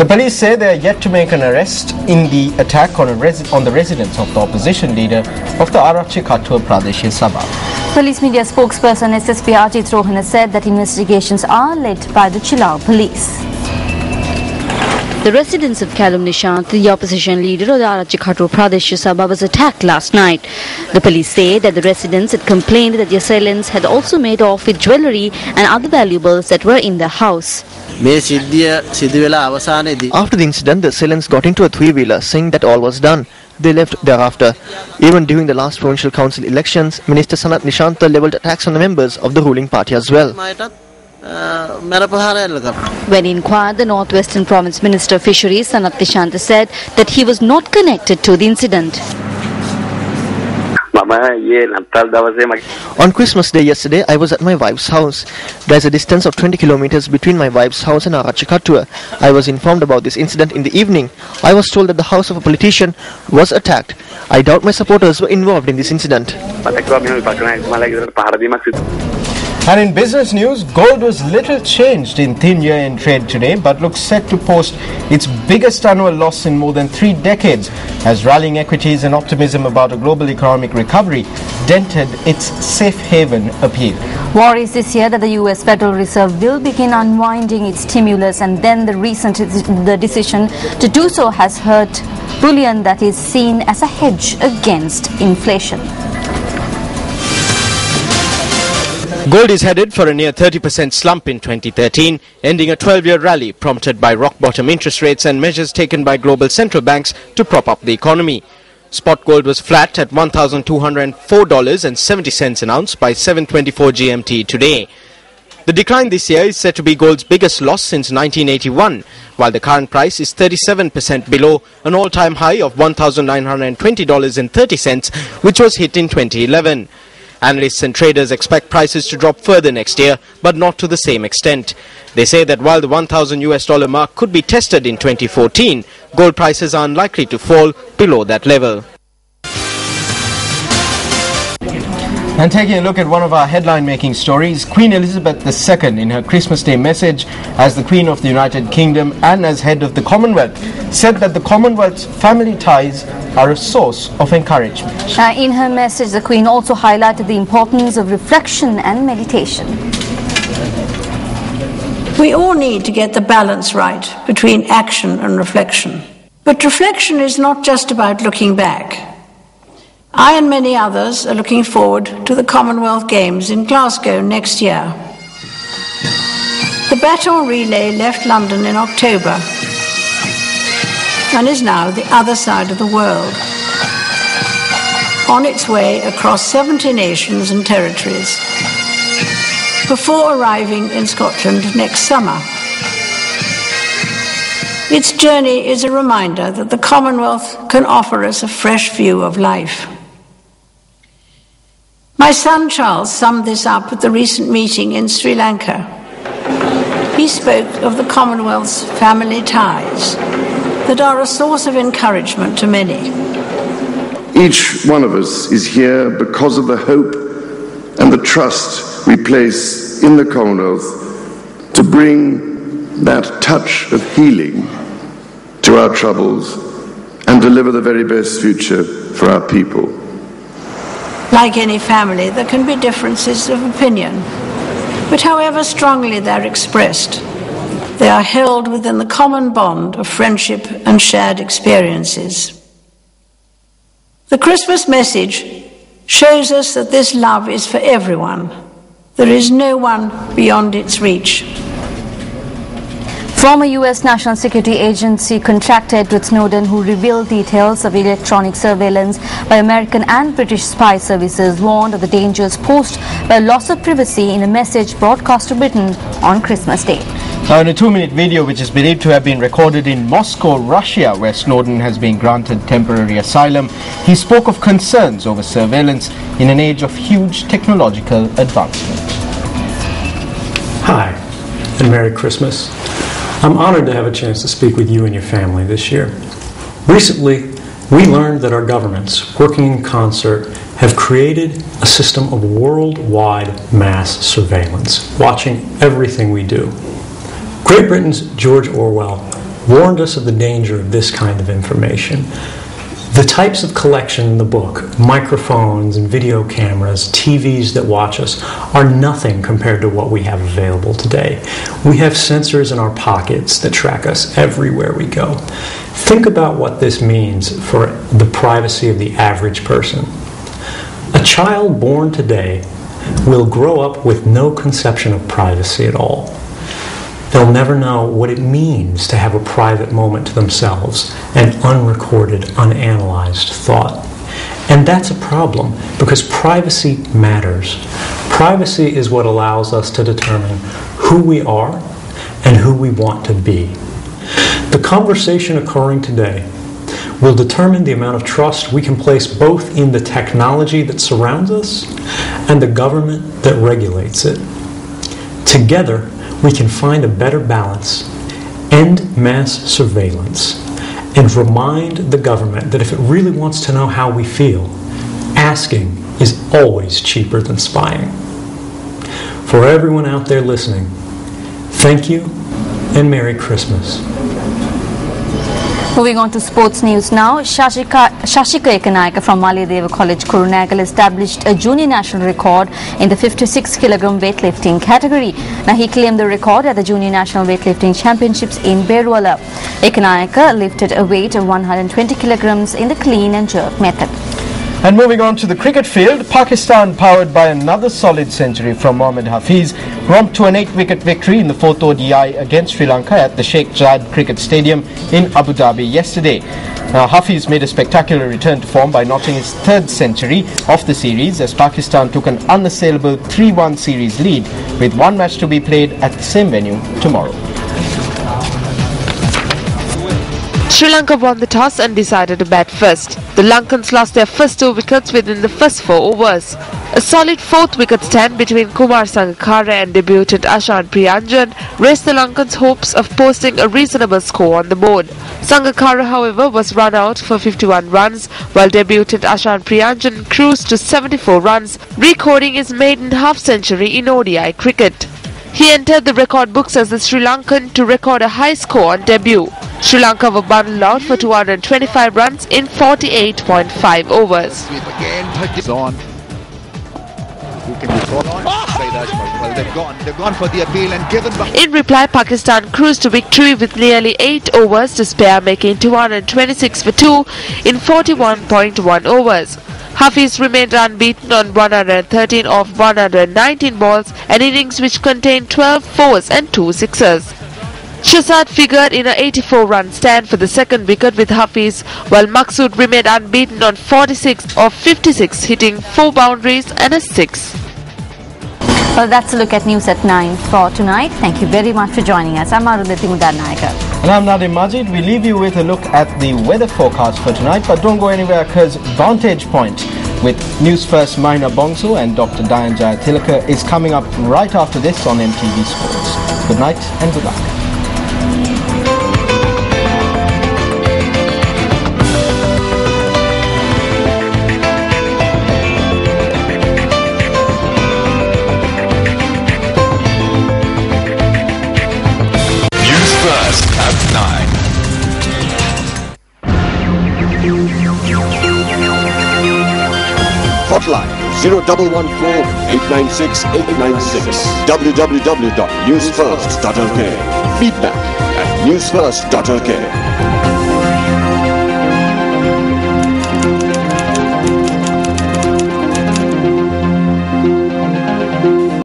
The police say they are yet to make an arrest in the attack on the residence of the opposition leader of the Arachikattur Pradesh Sabha. Police media spokesperson SSP Ajit Rohan has said that investigations are led by the Chilao police. The residence of Kalum Nishant, the opposition leader of the Arachikattur Pradesh Sabha, was attacked last night. The police say that the residents had complained that the assailants had also made off with jewellery and other valuables that were in the house. After the incident, the assailants got into a three-wheeler, saying that all was done. They left thereafter. Even during the last provincial council elections, Minister Sanat Nishanta levelled attacks on the members of the ruling party as well. When inquired, the Northwestern Province Minister of Fisheries, Sanat Nishanta, said that he was not connected to the incident. On Christmas Day yesterday, I was at my wife's house. There is a distance of 20 kilometers between my wife's house and Arachikattur. I was informed about this incident in the evening. I was told that the house of a politician was attacked. I doubt my supporters were involved in this incident. And in business news, gold was little changed in thin year-end trade today, but looks set to post its biggest annual loss in more than 3 decades, as rallying equities and optimism about a global economic recovery dented its safe haven appeal. Worries this year that the US Federal Reserve will begin unwinding its stimulus, and then the decision to do so has hurt bullion that is seen as a hedge against inflation. Gold is headed for a near 30% slump in 2013, ending a 12-year rally prompted by rock-bottom interest rates and measures taken by global central banks to prop up the economy. Spot gold was flat at $1,204.70 an ounce by 7:24 GMT today. The decline this year is said to be gold's biggest loss since 1981, while the current price is 37% below an all-time high of $1,920.30, which was hit in 2011. Analysts and traders expect prices to drop further next year, but not to the same extent. They say that while the $1,000 mark could be tested in 2014, gold prices are unlikely to fall below that level. And taking a look at one of our headline-making stories, Queen Elizabeth II, in her Christmas Day message as the Queen of the United Kingdom and as head of the Commonwealth, said that the Commonwealth's family ties are a source of encouragement. In her message, the Queen also highlighted the importance of reflection and meditation. We all need to get the balance right between action and reflection. But reflection is not just about looking back. I and many others are looking forward to the Commonwealth Games in Glasgow next year. The baton relay left London in October and is now the other side of the world, on its way across 70 nations and territories, before arriving in Scotland next summer. Its journey is a reminder that the Commonwealth can offer us a fresh view of life. My son Charles summed this up at the recent meeting in Sri Lanka. He spoke of the Commonwealth's family ties that are a source of encouragement to many. Each one of us is here because of the hope and the trust we place in the Commonwealth to bring that touch of healing to our troubles and deliver the very best future for our people. Like any family, there can be differences of opinion, but however strongly they're expressed, they are held within the common bond of friendship and shared experiences. The Christmas message shows us that this love is for everyone. There is no one beyond its reach. Former US National Security Agency contractor Edward Snowden, who revealed details of electronic surveillance by American and British spy services, warned of the dangers posed by loss of privacy in a message broadcast to Britain on Christmas Day. Now, in a 2-minute video which is believed to have been recorded in Moscow, Russia, where Snowden has been granted temporary asylum, he spoke of concerns over surveillance in an age of huge technological advancement. Hi, and Merry Christmas. I'm honored to have a chance to speak with you and your family this year. Recently, we learned that our governments, working in concert, have created a system of worldwide mass surveillance, watching everything we do. Great Britain's George Orwell warned us of the danger of this kind of information. The types of collection in the book, microphones and video cameras, TVs that watch us, are nothing compared to what we have available today. We have sensors in our pockets that track us everywhere we go. Think about what this means for the privacy of the average person. A child born today will grow up with no conception of privacy at all. They'll never know what it means to have a private moment to themselves, an unrecorded, unanalyzed thought. And that's a problem, because privacy matters. Privacy is what allows us to determine who we are and who we want to be. The conversation occurring today will determine the amount of trust we can place both in the technology that surrounds us and the government that regulates it. Together, we can find a better balance, end mass surveillance, and remind the government that if it really wants to know how we feel, asking is always cheaper than spying. For everyone out there listening, thank you and Merry Christmas. Moving on to sports news now, Shashika Ekanayaka from Malayadeva College, Kurunegala established a junior national record in the 56 kg weightlifting category. Now he claimed the record at the Junior National Weightlifting Championships in Berwala. Ekanayaka lifted a weight of 120 kilograms in the clean and jerk method. And moving on to the cricket field, Pakistan, powered by another solid century from Mohammad Hafiz, romped to an 8-wicket victory in the 4th ODI against Sri Lanka at the Sheikh Zayed Cricket Stadium in Abu Dhabi yesterday. Now, Hafiz made a spectacular return to form by notching his 3rd century of the series as Pakistan took an unassailable 3-1 series lead, with one match to be played at the same venue tomorrow. Sri Lanka won the toss and decided to bat first. The Lankans lost their first 2 wickets within the first 4 overs. A solid 4th wicket stand between Kumar Sangakkara and debutant Ashan Priyanjan raised the Lankans' hopes of posting a reasonable score on the board. Sangakkara, however, was run out for 51 runs, while debutant Ashan Priyanjan cruised to 74 runs, recording his maiden half-century in ODI cricket. He entered the record books as the Sri Lankan to record a high score on debut. Sri Lanka were bundled out for 225 runs in 48.5 overs. In reply, Pakistan cruised to victory with nearly 8 overs to spare, making 226 for 2 in 41.1 overs. Hafiz remained unbeaten on 113 of 119 balls, an innings which contained 12 fours and 2 sixes. Shahzad figured in an 84-run stand for the 2nd wicket with Hafiz, while Maqsood remained unbeaten on 46 of 56, hitting 4 boundaries and a 6. Well, that's a look at news at 9 for tonight. Thank you very much for joining us. I'm Arundhati Mudarnayaka. And I'm Nadim Majid. We leave you with a look at the weather forecast for tonight, but don't go anywhere because Vantage Point with Newsfirst Maina Bongso and Dr. Dayan Jayathilaka is coming up right after this on MTV Sports. Good night and good luck. Hotline 0114-896-896. www.newsfirst.lk. Feedback at newsfirst.lk.